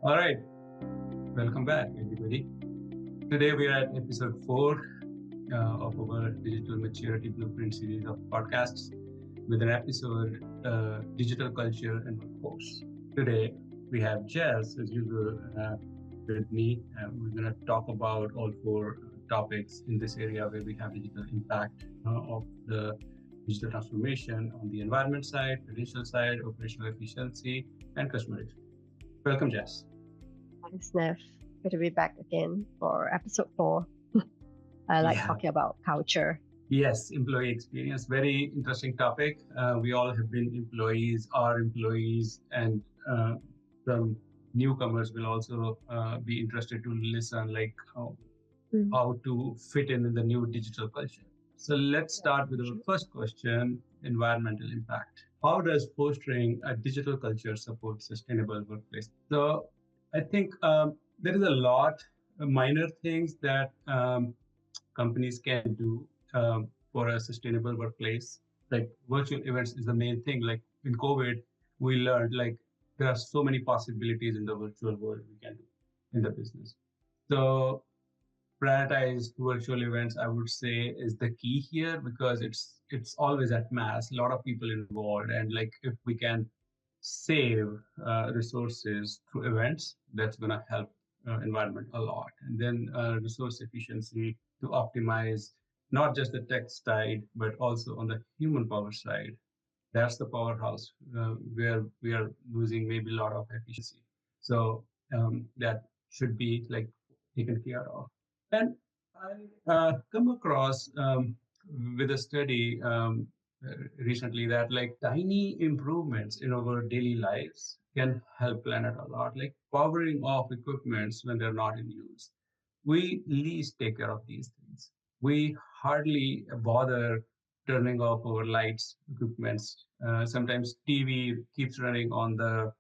All right, welcome back, everybody. Today we are at episode 4 of our Digital Maturity Blueprint series of podcasts with an episode Digital Culture and Workforce. Today we have Jess, as usual, with me. We're going to talk about all four topics in this area where we have digital impact of the digital transformation on the environment side, financial side, operational efficiency, and customer experience. Welcome, Jess. Thanks, Nav. Good to be back again for episode 4. I like Yeah. talking about culture. Yes, employee experience. Very interesting topic. We all have been employees, are employees, and some newcomers will also be interested to listen, like how to fit in the new digital culture. So let's start with our first question: environmental impact. How does fostering a digital culture support sustainable workplace? So I think there is a lot of minor things that companies can do for a sustainable workplace. Like virtual events is the main thing. Like in COVID, we learned like there are so many possibilities in the virtual world we can do in the business. So prioritize virtual events, I would say, is the key here because it's always at mass, a lot of people involved, and like if we can save resources through events, that's going to help environment a lot. And then resource efficiency to optimize not just the tech side but also on the human power side. That's the powerhouse where we are losing maybe a lot of efficiency. So that should be like taken care of. And I come across with a study recently that like tiny improvements in our daily lives can help planet a lot, like powering off equipments when they're not in use. We least take care of these things. We hardly bother turning off our lights, equipments. Sometimes TV keeps running on the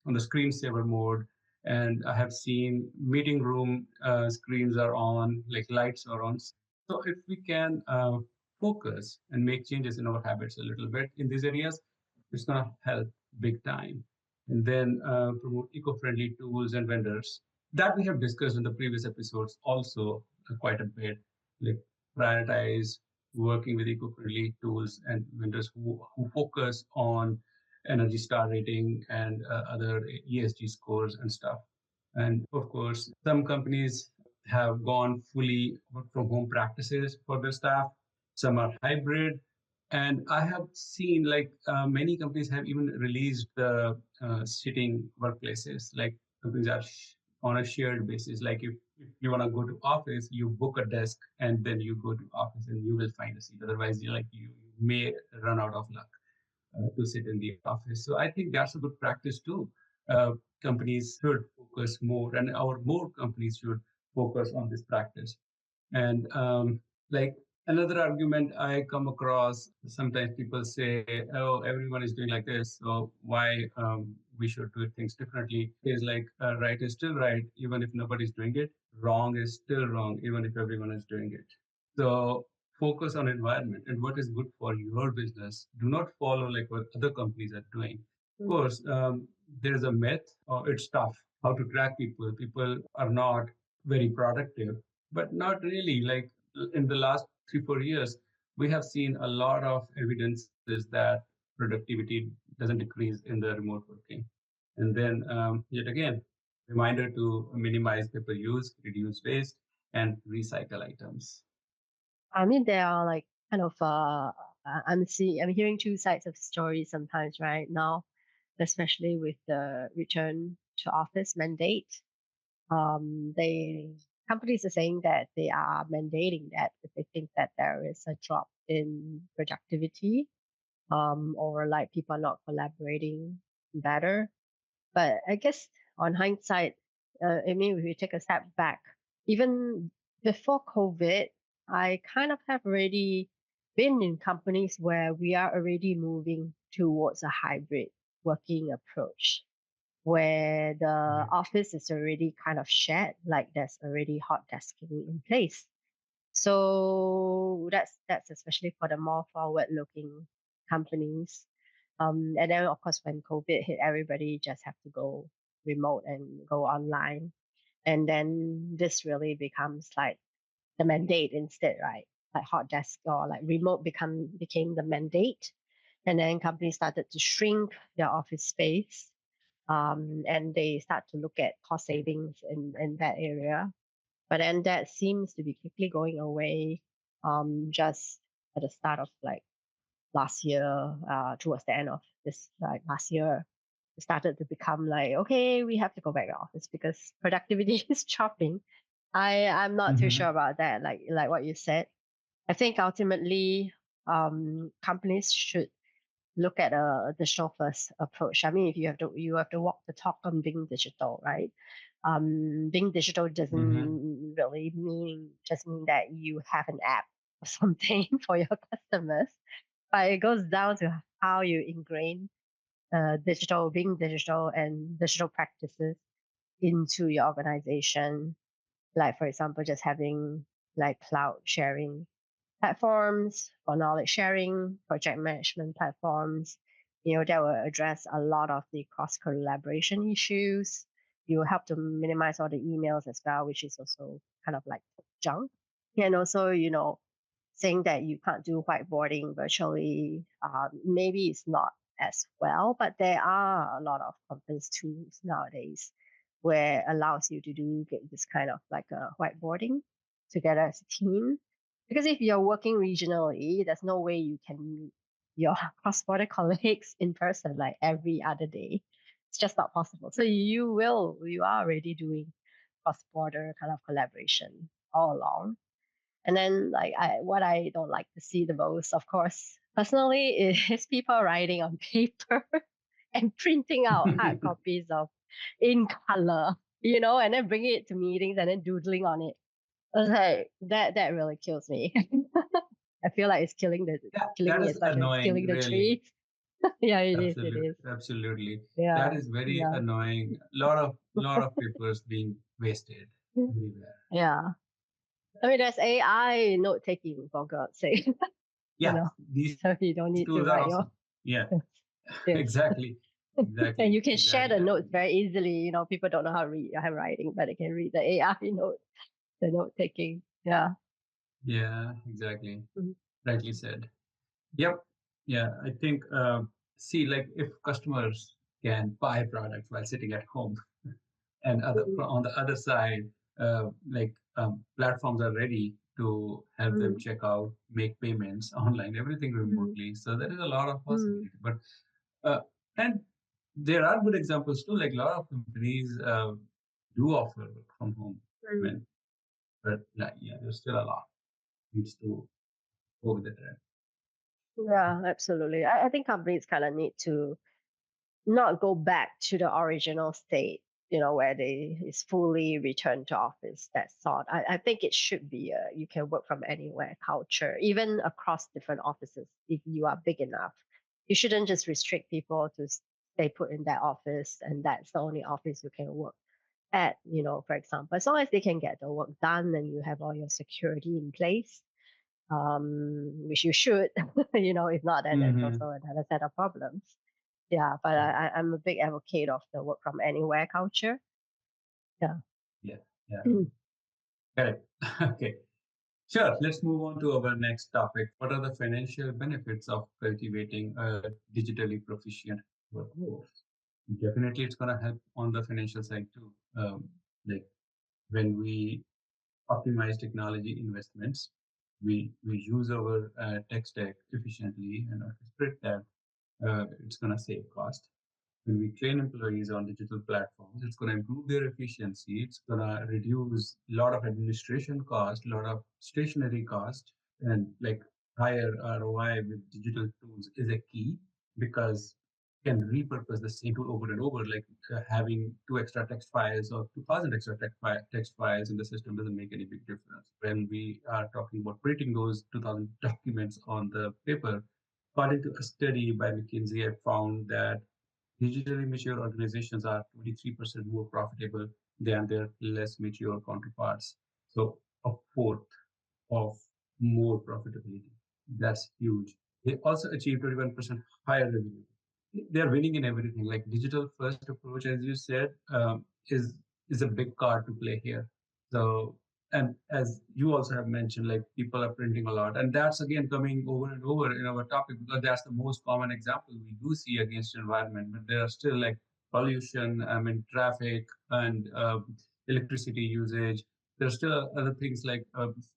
screensaver mode, and I have seen meeting room screens are on, like lights are on. So if we can focus and make changes in our habits a little bit in these areas, it's gonna help big time. And then promote eco-friendly tools and vendors that we have discussed in the previous episodes also quite a bit, like prioritize working with eco-friendly tools and vendors who focus on Energy Star rating and other ESG scores and stuff. And of course, some companies have gone fully work from home practices for their staff. Some are hybrid. And I have seen like many companies have even released the sitting workplaces, like companies are on a shared basis. Like if you want to go to office, you book a desk and then you go to office and you will find a seat. Otherwise, you may run out of luck to sit in the office. So I think that's a good practice too. Uh, Companies should focus more, and our more companies should focus on this practice. And like another argument I come across, sometimes people say, "Oh, everyone is doing like this, so why we should do things differently?" Is like right is still right, even if nobody's doing it. Wrong is still wrong, even if everyone is doing it. So focus on environment and what is good for your business. Do not follow like what other companies are doing. Of course, there is a myth. It's tough how to track people. People are not very productive, but not really. Like in the last 3-4 years, we have seen a lot of evidences that productivity doesn't decrease in the remote working. And then yet again, reminder to minimize paper use, reduce waste, and recycle items. I mean, there are like kind of I'm hearing two sides of stories sometimes right now, especially with the return to office mandate. They companies are saying that they are mandating that if they think that there is a drop in productivity, or like people are not collaborating better. But I guess on hindsight, I mean, if we take a step back, even before COVID, I kind of have already been in companies where we are already moving towards a hybrid working approach, where the office is already kind of shared, like there's already hot desking in place. So that's especially for the more forward-looking companies. And then of course when COVID hit, everybody just have to go remote and go online. And then this really becomes like the mandate instead, right? Like hot desk or like remote became the mandate. And then companies started to shrink their office space. And they start to look at cost savings in that area. But then that seems to be quickly going away just at the start of like last year, towards the end of this like last year, it started to become like, okay, we have to go back to office because productivity is chopping. I'm not too sure Mm-hmm. about that. Like what you said, I think ultimately, companies should look at a digital first approach. I mean, if you have to walk the talk on being digital, right? Being digital Mm-hmm. doesn't really mean that you have an app or something for your customers, but it goes down to how you ingrain being digital and digital practices into your organization. Like for example, just having like cloud sharing platforms for knowledge sharing, project management platforms, that will address a lot of the cross collaboration issues. You will help to minimize all the emails as well, which is also kind of like junk. And also, saying that you can't do whiteboarding virtually, maybe it's not as well, but there are a lot of conference tools nowadays where allows you to get this kind of like a whiteboarding together as a team. Because if you're working regionally, there's no way you can meet your cross-border colleagues in person like every other day. It's just not possible. So you are already doing cross-border kind of collaboration all along. And then like what I don't like to see the most, of course, personally, is people writing on paper and printing out hard copies of in color, and then bringing it to meetings and then doodling on it. I was like, that really kills me. I feel like it's Yeah, killing that me is as much as it's annoying, killing the really. trees. Yeah, it is. It Absolutely, is. absolutely. That Yeah. is very Yeah. annoying. Lot of papers being wasted everywhere. Yeah. I mean, there's AI note taking for God's sake, you Yeah, know, these so you tools don't are need to awesome. write your Yeah, yes. exactly, exactly, And you can exactly. share the notes very easily. People don't know how to read handwriting, but they can read the AI note, the note taking. Yeah. Yeah, exactly. Mhm. Rightly said. Yep. Yeah, I think, see, like if customers can buy products while sitting at home, and Mhm. on the other side, platforms are ready to help them Mhm. check out, make payments online, everything Mhm. remotely. So there is a lot of Mhm. possibility. But and there are good examples too. Like a lot of companies do offer work from home. I Mhm. mean, but like, yeah, there's still a lot needs to go with the trend. Yeah, absolutely. I think companies kind of need to not go back to the original state, where they is fully returned to office, that sort. I think it should be a you can work from anywhere culture, even across different offices if you are big enough. You shouldn't just restrict people to stay put in that office and that's the only office you can work at, for example. As long as they can get the work done and you have all your security in place, which you should, if not, then there's Mm-hmm. also another set of problems. Yeah, but Yeah, I'm a big advocate of the work from anywhere culture. Yeah. yeah, yeah. Correct. Okay. Sure. Let's move on to our next topic. What are the financial benefits of cultivating a digitally proficient workforce? Definitely, it's going to help on the financial side too. Like when we optimize technology investments, we use our tech stack efficiently and orchestrate that. It's going to save cost. When we train employees on digital platforms, it's going to improve their efficiency. It's going to reduce a lot of administration cost, a lot of stationary cost, and like higher ROI with digital tools is a key because you can repurpose the same tool over and over. Like having two extra text files or 2,000 extra text files in the system doesn't make any big difference. When we are talking about printing those 2,000 documents on the paper, according to a study by McKinsey, I found that digitally mature organizations are 23% more profitable than their less mature counterparts. So a fourth of more profitability. That's huge. They also achieve 21% higher revenue. they're winning in everything. Like digital first approach, as you said, is a big card to play here. So, and as you also have mentioned, like people are printing a lot, and that's again coming over and over in our topic because that's the most common example we do see against environment. But there are still like pollution, I mean traffic and electricity usage. There's still other things like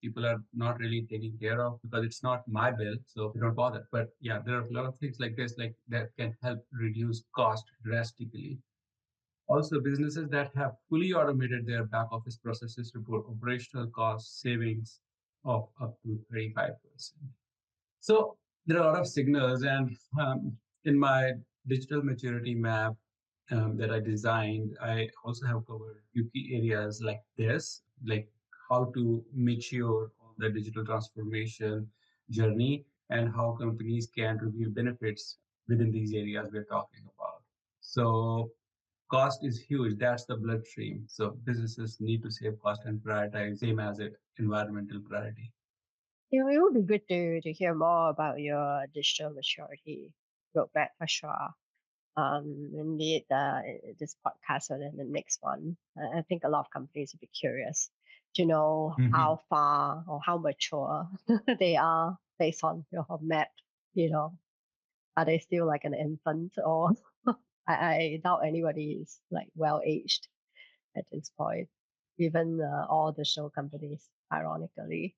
people are not really taking care of because it's not my bill, so we don't bother. But yeah, there are a lot of things like this, like that can help reduce cost drastically. Also, businesses that have fully automated their back office processes report operational cost savings of up to 35%. So there are a lot of signals, and in my digital maturity map that I designed, I also have covered few key areas like this, like how to mature on the digital transformation journey and how companies can review benefits within these areas we're talking about. So cost is huge. That's the bloodstream. So businesses need to save cost and prioritize same as it environmental priority. It would be good to hear more about your digital maturity roadmap for sure. Indeed, this podcast and then the next one. I think a lot of companies would be curious to know Mhm. how far or how mature they are based on your map. You know, are they still like an infant or I doubt anybody is like well aged at this point. Even all the show companies, ironically.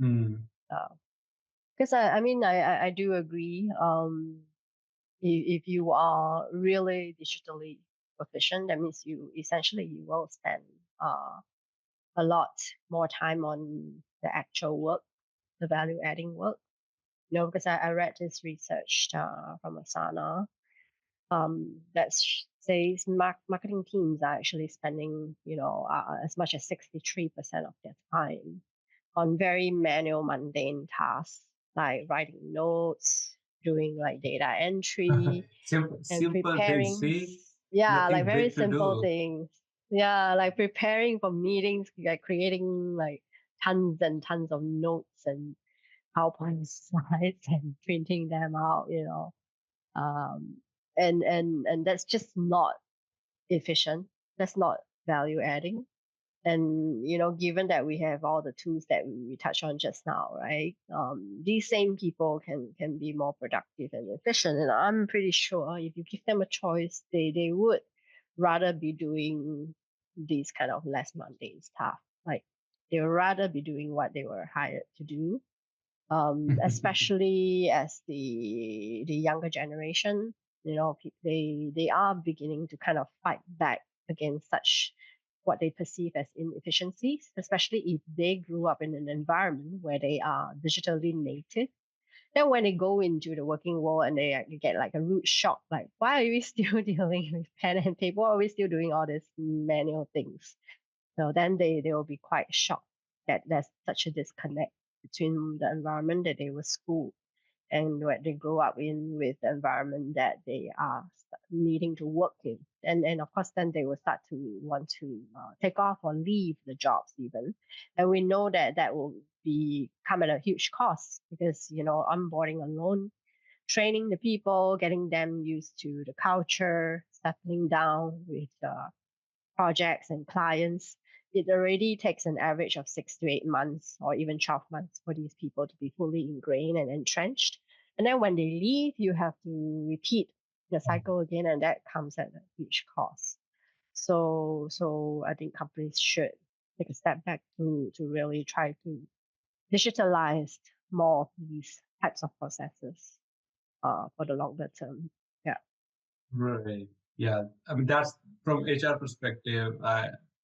Mm. Because I mean, I do agree. If you are really digitally proficient, that means you essentially you will spend uh, a lot more time on the actual work, the value adding work. You know, because I read this research from Asana that says marketing teams are actually spending, you know, as much as 63% of their time on very manual, mundane tasks like writing notes, doing like data entry, and Simple things. preparing. See, Yeah, like nothing very big to simple do. things. Yeah, like preparing for meetings, like creating like tons and tons of notes and PowerPoint slides and printing them out, you know. Um, and that's just not efficient. That's not value adding. And you know, given that we have all the tools that we touched on just now, right? These same people can be more productive and efficient. And I'm pretty sure if you give them a choice, they would rather be doing these kind of less mundane stuff. Like they would rather be doing what they were hired to do, especially as the younger generation, you know, they are beginning to kind of fight back against such what they perceive as inefficiencies, especially if they grew up in an environment where they are digitally native. Then when they go into the working world and they get like a rude shock, like why are we still dealing with pen and paper? Why are we still doing all these manual things? So then they will be quite shocked that there's such a disconnect between the environment that they were schooled and what they grow up in with the environment that they are needing to work in. And of course, then they will start to want to take off or leave the jobs even. And we know that that will be come at a huge cost because, you know, onboarding alone, training the people, getting them used to the culture, settling down with projects and clients, it already takes an average of 6 to 8 months or even 12 months for these people to be fully ingrained and entrenched. And then when they leave, you have to repeat the cycle again, and that comes at a huge cost. So I think companies should take a step back to really try to digitalize more of these types of processes for the longer term. Yeah. Right. Yeah. I mean, that's from HR perspective,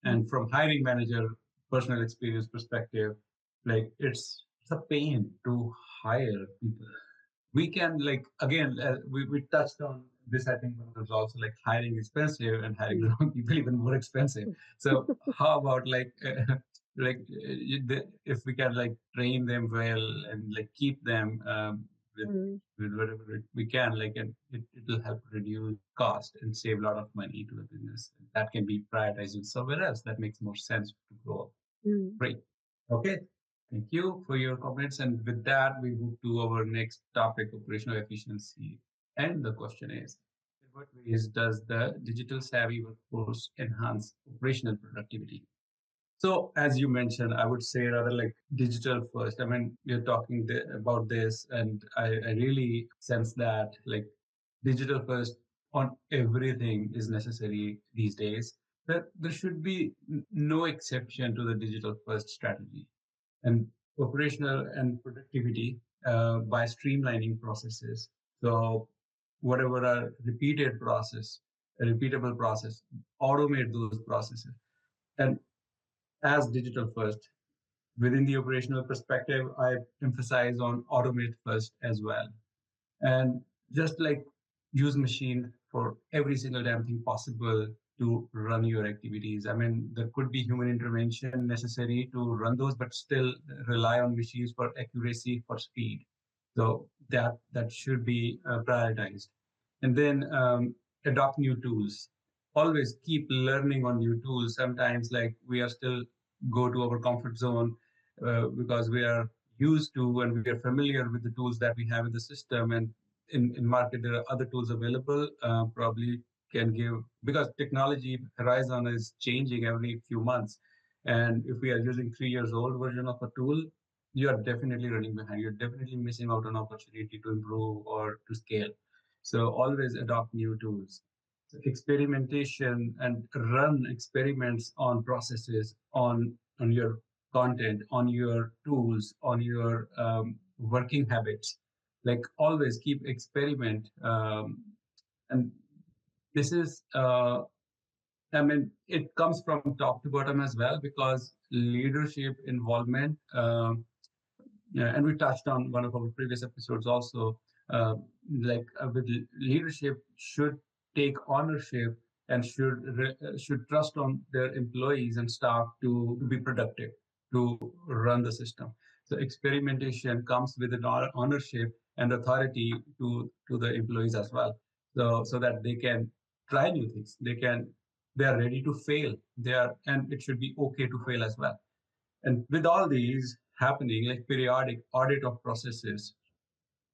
and from hiring manager personal experience perspective. Like it's a pain to hire people. We can like again we touched on this. I think when there's also like hiring expensive and hiring the Mm, wrong people even more expensive. So how about like if we can like train them well and like keep them with mm, with whatever we can, like, and it will help reduce cost and save a lot of money to the business. That can be prioritized somewhere else. That makes more sense to grow. mm. Great. Okay. Thank you for your comments. And with that, we move to our next topic, operational efficiency. And the question is, in what ways does the digital savvy workforce enhance operational productivity? So, as you mentioned, I would say rather like digital first. I mean, you're talking about this, and I really sense that like digital first on everything is necessary these days. There should be no exception to the digital first strategy and operational and productivity by streamlining processes. So, whatever are repeated process, a repeatable process, automate those processes. And as digital first, within the operational perspective, I emphasize on automate first as well. And just like use machine for every single damn thing possible to run your activities. I mean, there could be human intervention necessary to run those, but still rely on machines for accuracy, for speed. So that should be prioritized. And then adopt new tools. Always keep learning on new tools. Sometimes like we are still go to our comfort zone because we are used to and we are familiar with the tools that we have in the system, and in market there are other tools available, probably can give, because technology horizon is changing every few months, and if we are using 3 years old version of a tool, you are definitely running behind, you're definitely missing out on opportunity to improve or to scale. So always adopt new tools. So experimentation and run experiments on processes, on your content, on your tools, on your working habits. Like always keep experiment. And this is, I mean, it comes from top to bottom as well, because leadership involvement, yeah, and we touched on one of our previous episodes also, uh, with leadership should take ownership and should trust on their employees and staff to be productive, to run the system. So experimentation comes with an ownership and authority to the employees as well. So that they can try new things. They are ready to fail. And it should be okay to fail as well. And with all these happening, like periodic audit of processes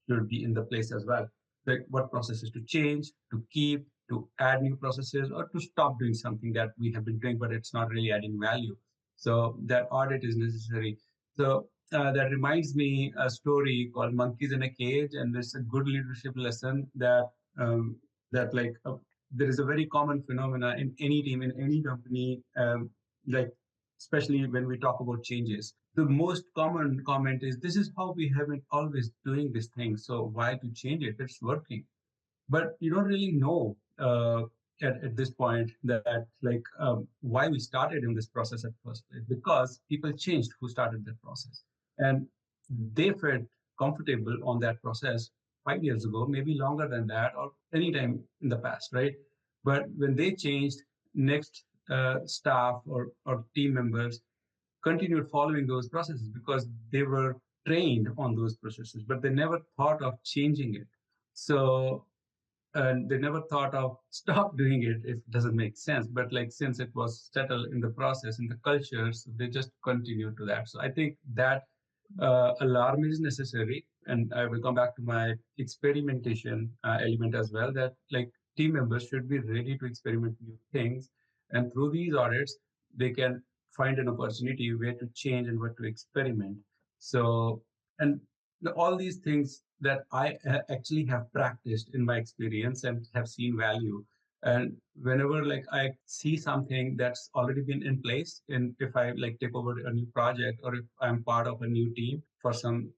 should be in the place as well. Like what processes to change, to keep, to add new processes, or to stop doing something that we have been doing, but it's not really adding value. So that audit is necessary. So that reminds me a story called Monkeys in a Cage, and there's a good leadership lesson um, that there is a very common phenomena in any team, in any company, like especially when we talk about changes. The most common comment is, "This is how we have been always doing this thing. So why to change it? It's working." But you don't really know at this point that why we started in this process at first place, because people changed who started that process, and they felt comfortable on that process 5 years ago, maybe longer than that, or any time in the past, right? But when they changed, next staff or team members continued following those processes because they were trained on those processes, but they never thought of changing it. So, and they never thought of stop doing it if it doesn't make sense. But like since it was settled in the process, in the cultures, they just continue to that. So I think that alarm is necessary, and I will come back to my experimentation element as well. That like team members should be ready to experiment new things, and through these audits, they can find an opportunity where to change and what to experiment. So, and all these things that I actually have practiced in my experience and have seen value. And whenever like I see something that's already been in place, and if I like take over a new project or if I'm part of a new team for some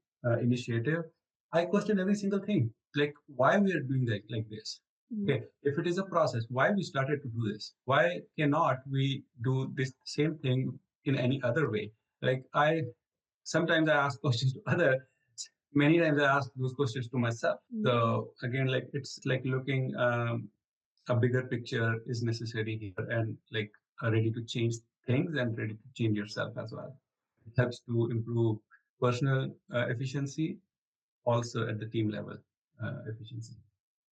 initiative, I question every single thing, like why we are doing that like this. Okay, if it is a process, why we started to do this? Why cannot we do this same thing in any other way? Like I sometimes I ask questions to other, many times I ask those questions to myself. So again, like it's like looking a bigger picture is necessary here, and like ready to change things and ready to change yourself as well. It helps to improve personal efficiency, also at the team level efficiency.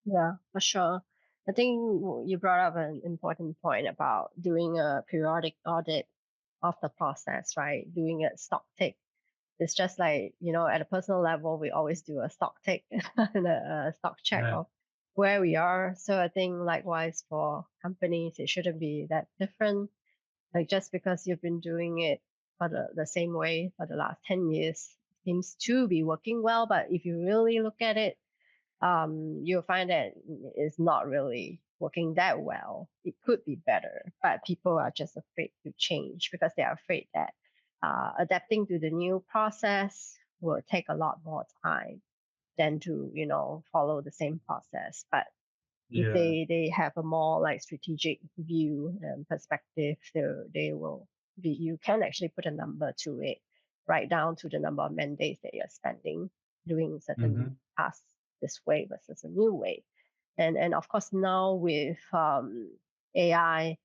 Yeah, for sure. I think you brought up an important point about doing a periodic audit of the process, right? Doing a stock take. It's just like, at a personal level, we always do a stock take and a stock check Yeah. of where we are. So I think likewise for companies, it shouldn't be that different. Like just because you've been doing it for the same way for the last 10 years seems to be working well. But if you really look at it, you'll find that it's not really working that well. It could be better, but people are just afraid to change because they are afraid that adapting to the new process will take a lot more time than to, follow the same process. But if Yeah. they have a more like strategic view and perspective, they will be, you can actually put a number to it, right down to the number of mandates that you're spending doing certain Mm-hmm. tasks this way versus a new way. And of course now with AI,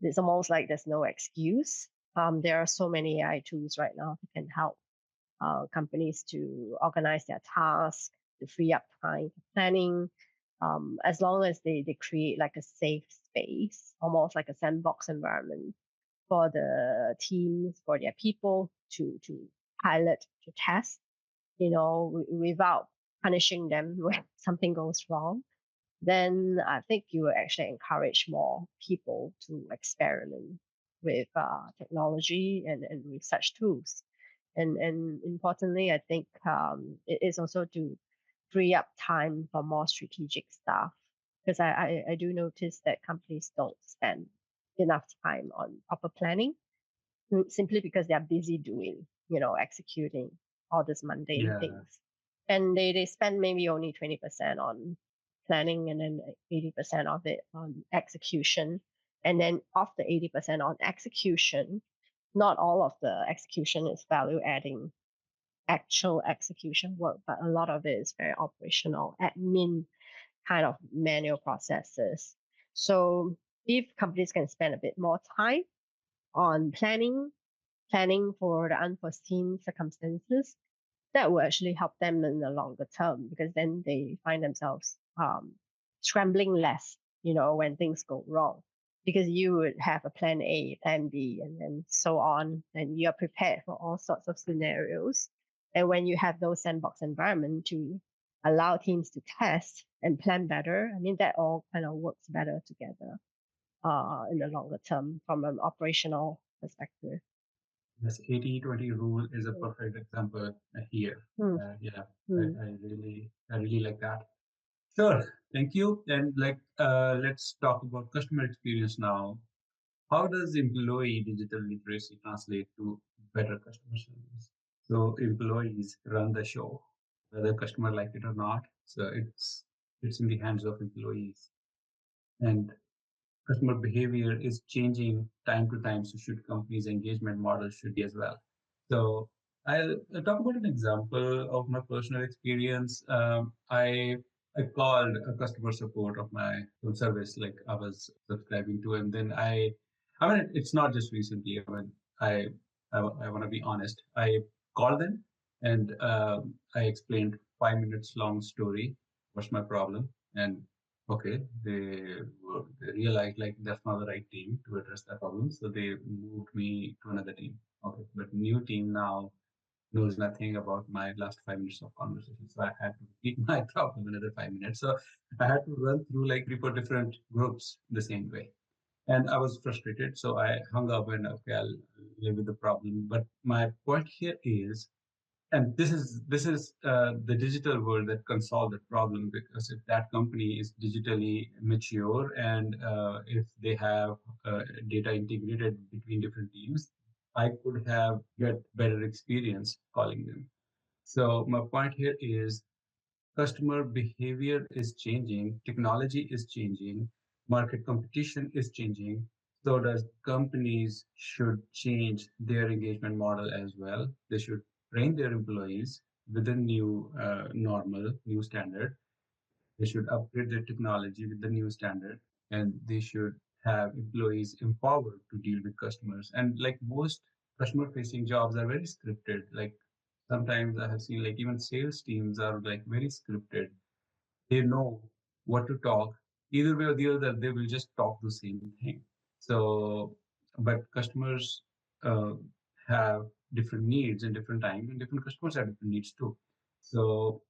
it's almost like there's no excuse. There are so many AI tools right now that can help companies to organize their tasks, to free up time for planning, as long as they create like a safe space, almost like a sandbox environment for the teams, for their people to pilot, to test, without punishing them when something goes wrong, then I think you will actually encourage more people to experiment with technology and with such tools. And importantly, I think it is also to free up time for more strategic stuff. Because I do notice that companies don't spend enough time on proper planning simply because they are busy doing, executing all these mundane Yeah. things. And they spend maybe only 20% on planning and then 80% of it on execution. And then of the 80% on execution, not all of the execution is value adding actual execution work, but a lot of it is very operational, admin kind of manual processes. So if companies can spend a bit more time on planning for the unforeseen circumstances, that will actually help them in the longer term because then they find themselves scrambling less, when things go wrong. Because you would have a plan A, plan B, and then so on, and you're prepared for all sorts of scenarios. And when you have those sandbox environment to allow teams to test and plan better, I mean that all kind of works better together in the longer term from an operational perspective. This 80-20 rule is a perfect example here. Mm, Yeah, mm, I really like that. Sure, thank you. And let's talk about customer experience now. How does employee digital literacy translate to better customer service? So employees run the show, whether customer like it or not. So it's in the hands of employees, and customer behavior is changing time to time. So should companies' engagement models should be as well. So I'll talk about an example of my personal experience. I called a customer support of my own service, like I was subscribing to, and then I mean, it's not just recently. I mean, I I want to be honest. I called them and I explained 5 minutes long story. What's my problem? And okay, they realized like that's not the right team to address that problem, so they moved me to another team. Okay, but new team now knows nothing about my last 5 minutes of conversation, so I had to repeat my problem another 5 minutes. So I had to run through like 3 4 different groups the same way, and I was frustrated. So I hung up and okay, I'll live with the problem. But my point here is, and this is the digital world that can solve that problem, because if that company is digitally mature and if they have data integrated between different teams, I could have get better experience calling them. So my point here is customer behavior is changing, technology is changing, market competition is changing. So does companies should change their engagement model as well. They should train their employees with a new normal, new standard. They should upgrade their technology with the new standard, and they should have employees empowered to deal with customers. And like most customer facing jobs are very scripted. Like sometimes I have seen like even sales teams are like very scripted. They know what to talk. Either way or the other, they will just talk the same thing. So, but customers uh, have different needs in different time, and different customers have different needs too. So,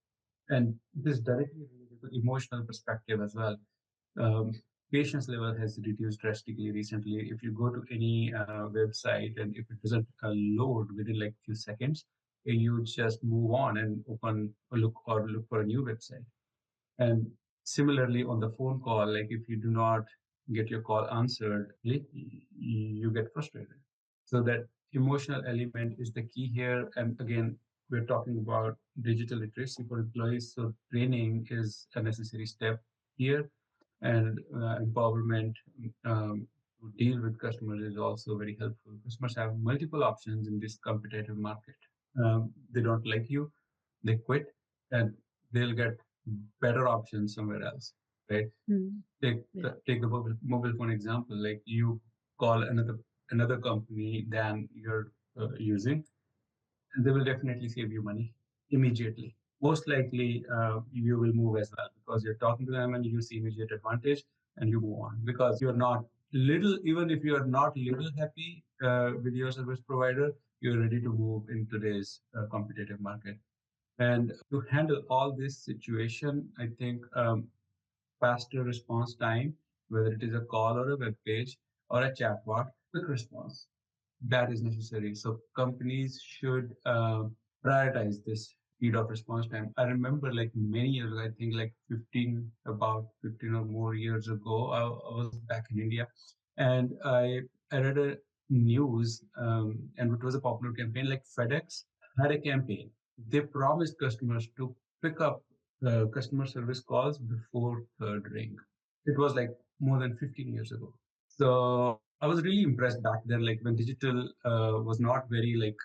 and this directly related emotional perspective as well. Um, Patience level has reduced drastically recently. If you go to any website and if it doesn't load within like few seconds, you just move on and open or look for a new website. And similarly, on the phone call, like if you do not get your call answered, you get frustrated. So that emotional element is the key here. And again, we're talking about digital literacy for employees. So training is a necessary step here, and empowerment to deal with customers is also very helpful. Customers have multiple options in this competitive market. They don't like you, they quit, and they'll get better options somewhere else, right? Mm. Yeah. Take the mobile phone example. Like you call another company than you're using, and they will definitely save you money immediately. Most likely, you will move as well because you're talking to them and you see immediate advantage and you move on because you're not little, even if you are not little happy with your service provider, you're ready to move in today's competitive market. And to handle all this situation, I think faster response time, whether it is a call or a web page or a chatbot, quick response, that is necessary. So companies should prioritize this speed of response time. I remember like many years ago, I think like about 15 or more years ago, I was back in India, and I read a news, and it was a popular campaign. Like FedEx had a campaign. They promised customers to pick up customer service calls before third ring. It was like more than 15 years ago. So I was really impressed back then, like when digital was not very like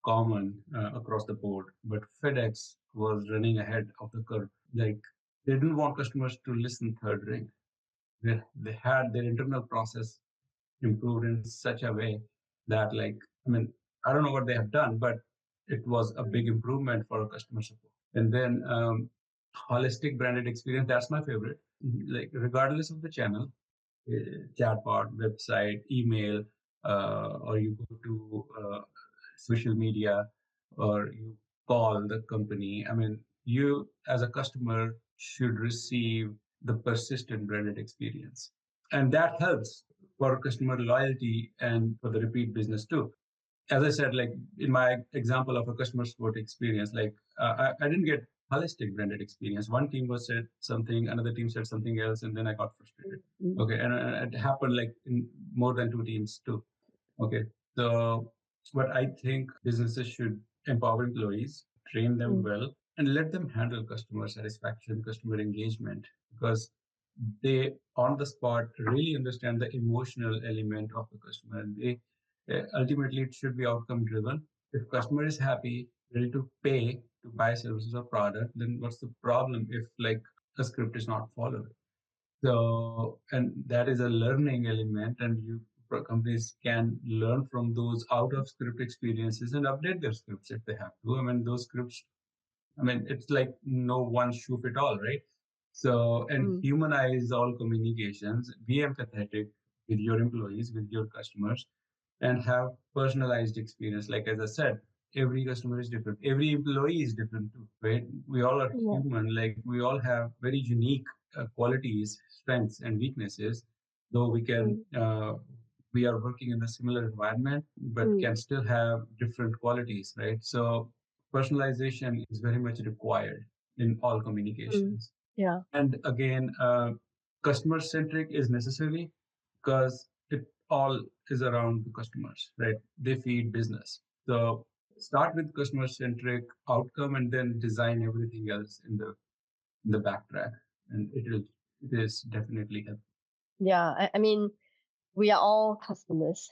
common across the board, but FedEx was running ahead of the curve. Like they didn't want customers to listen third ring. They had their internal process improved in such a way that like, I mean, I don't know what they have done, but it was a big Mm. improvement for customer support. And then holistic branded experience, that's my favorite. Like regardless of the channel, chatbot, website, email, or you go to social media, or you call the company. I mean, you as a customer should receive the persistent branded experience. And that helps for customer loyalty and for the repeat business too. As I said, like in my example of a customer support experience, like I didn't get holistic branded experience. One team was said something, another team said something else, and then I got frustrated. Mm. Okay, and it happened like in more than two teams too. Okay, so what I think businesses should empower employees, train them Mm. well, and let them handle customer satisfaction, customer engagement, because they on the spot really understand the emotional element of the customer. And they ultimately it should be outcome driven. If customer is happy, ready to pay to buy services or product, then what's the problem if like a script is not followed? So, and that is a learning element, and companies can learn from those out of script experiences and update their scripts if they have to. I mean, those scripts, I mean, it's like no one shoe fit all, right? So, and Mm. humanize all communications, be empathetic with your employees, with your customers, and have personalized experience. Like as I said, every customer is different. Every employee is different too, right? We all are Yeah. human. Like we all have very unique qualities, strengths, and weaknesses. Though Mm. we are working in a similar environment, but Mm. can still have different qualities, right? So personalization is very much required in all Mm. communications. Yeah. And again, customer centric is necessary because it all is around the customers, right? They feed business. So start with customer centric outcome and then design everything else in the backtrack. And it is definitely Yeah. I mean, we are all customers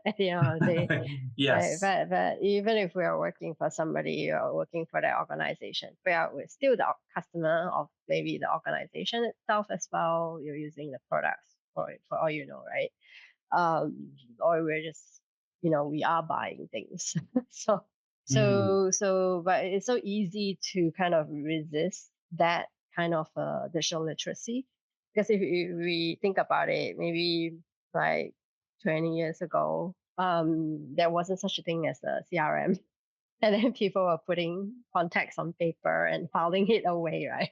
at the end of the day, helpful. right? Yes. But even if we are working for somebody or working for the organization, we're still the customer of maybe the organization itself as well. You're using the products for all you know, right? Or we're just, we are buying things. so, Mm, but it's so easy to kind of resist that kind of digital literacy. Because if we think about it, maybe like 20 years ago, there wasn't such a thing as a CRM, And then people were putting contacts on paper and filing it away, right?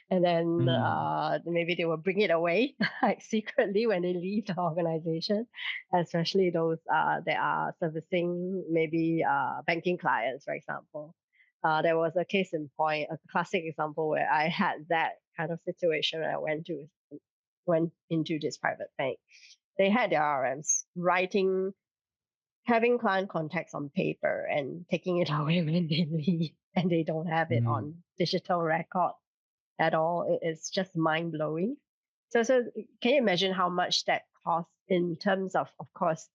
And then Mm. maybe they will bring it away like secretly when they leave the organization, especially those that are servicing maybe banking clients, for example. There was a case in point, a classic example where I had that kind of situation when I went into this private bank. They had their RMs writing, having client contacts on paper and taking it away when they leave, and they don't have it Mm. on digital record at all. It's just mind blowing. So can you imagine how much that costs in terms of course,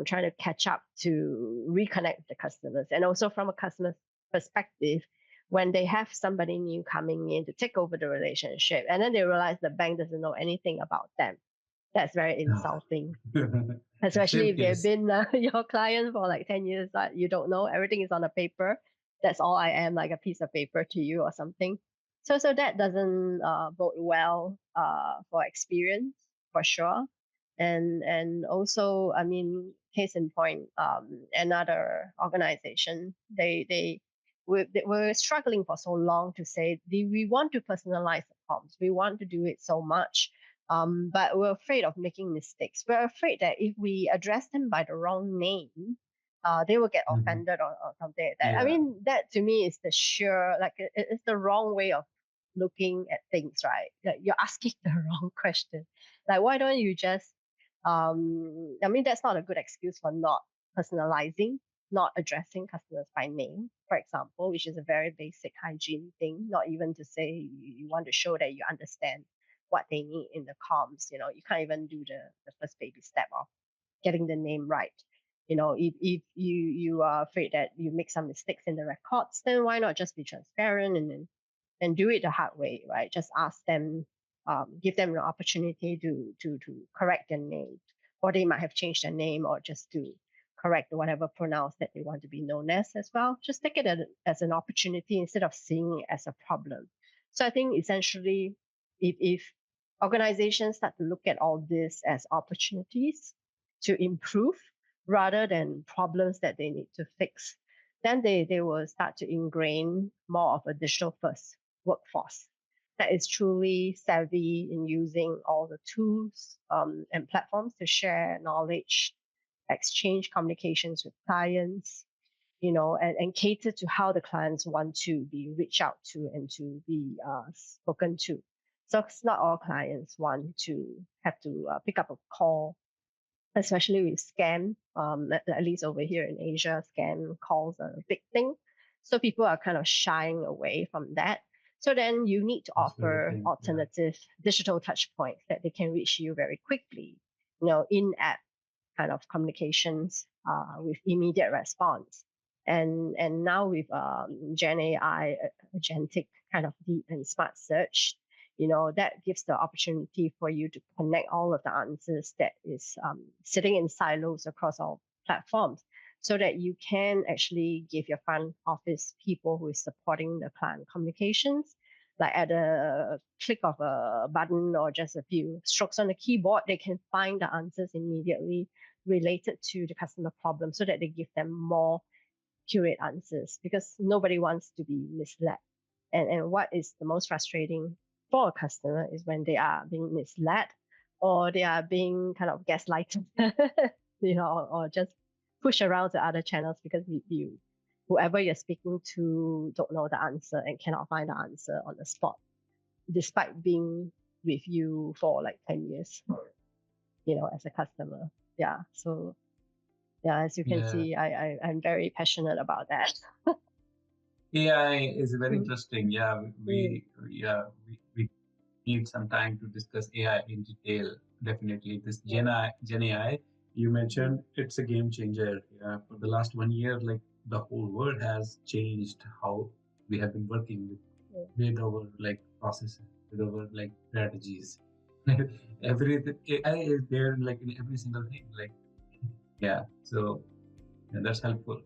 trying to catch up to reconnect with the customers, and also from a customer perspective, when they have somebody new coming in to take over the relationship, and then they realize the bank doesn't know anything about them. That's very Ah. insulting, especially Same if they've case. been your client for like 10 years. You don't know, everything is on a paper. That's all I am, like a piece of paper to you or something. So that doesn't bode well for experience, for sure. And also, I mean, case in point, another organization, they were struggling for so long to say we want to personalize the comms, we want to do it so much, but we're afraid of making mistakes. We're afraid that if we address them by the wrong name, they will get Mhm. offended or something like that. I Yeah. mean, that to me is the sheer, like, it's the wrong way of looking at things, right? Like, you're asking the wrong question. Like, why don't you just, I mean, that's not a good excuse for not personalizing, not addressing customers by name, for example, which is a very basic hygiene thing, not even to say you want to show that you understand what they need in the comms. You can't even do the first baby step of getting the name right. If you are afraid that you make some mistakes in the records, then why not just be transparent and do it the hard way, right? Just ask them, give them an opportunity to correct their name, or they might have changed their name, or just to correct whatever pronouns that they want to be known as well. Just take it as an opportunity instead of seeing it as a problem. So I think essentially, if organizations start to look at all this as opportunities to improve rather than problems that they need to fix, then they will start to ingrain more of a digital first workforce that is truly savvy in using all the tools and platforms to share knowledge, exchange communications with clients, and cater to how the clients want to be reached out to and to be spoken to. So it's not all clients want to have to pick up a call, especially with scam. At least over here in Asia, scam calls are a big thing. So people are kind of shying away from that. So then you need to That's very offer thing. Yeah. alternative digital touch points that they can reach you very quickly, in-app kind of communications with immediate response. And now with Gen AI, agentic kind of deep and smart search, that gives the opportunity for you to connect all of the answers that is sitting in silos across all platforms, so that you can actually give your front office people who is supporting the client communications, like at a click of a button or just a few strokes on the keyboard, they can find the answers immediately related to the customer problem, so that they give them more accurate answers, because nobody wants to be misled. And what is the most frustrating for a customer is when they are being misled, or they are being kind of gaslighted, or just pushed around to other channels because whoever you're speaking to don't know the answer and cannot find the answer on the spot, despite being with you for like 10 years, as a customer. Yeah. So yeah, as you can Yeah. see, I'm very passionate about that. AI is very Mm, interesting. Yeah, mm, we need some time to discuss AI in detail. Definitely, this yeah, Gen AI you mm, mentioned, it's a game changer. Yeah, for the last 1 year, like the whole world has changed how we have been working yeah, with our like processes, with our like strategies. Everything AI is there like in every single thing. Like yeah, so yeah, that's helpful.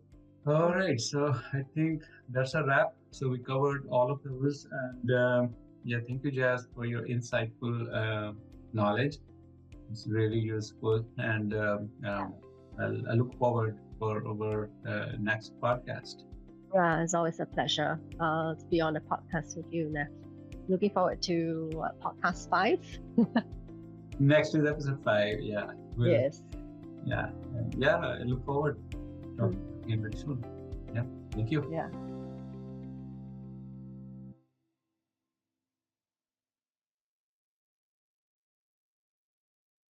All mm. right, so I think that's a wrap. So we covered all of those, and yeah, thank you, Jazz, for your insightful knowledge. It's really useful, and Yeah. I look forward for our next podcast. Yeah, it's always a pleasure to be on the podcast with you, Nav. Looking forward to podcast 5. Next is episode 5. Yeah. Yes. Yeah. I look forward to talking again very soon. Yeah. Thank you. Yeah.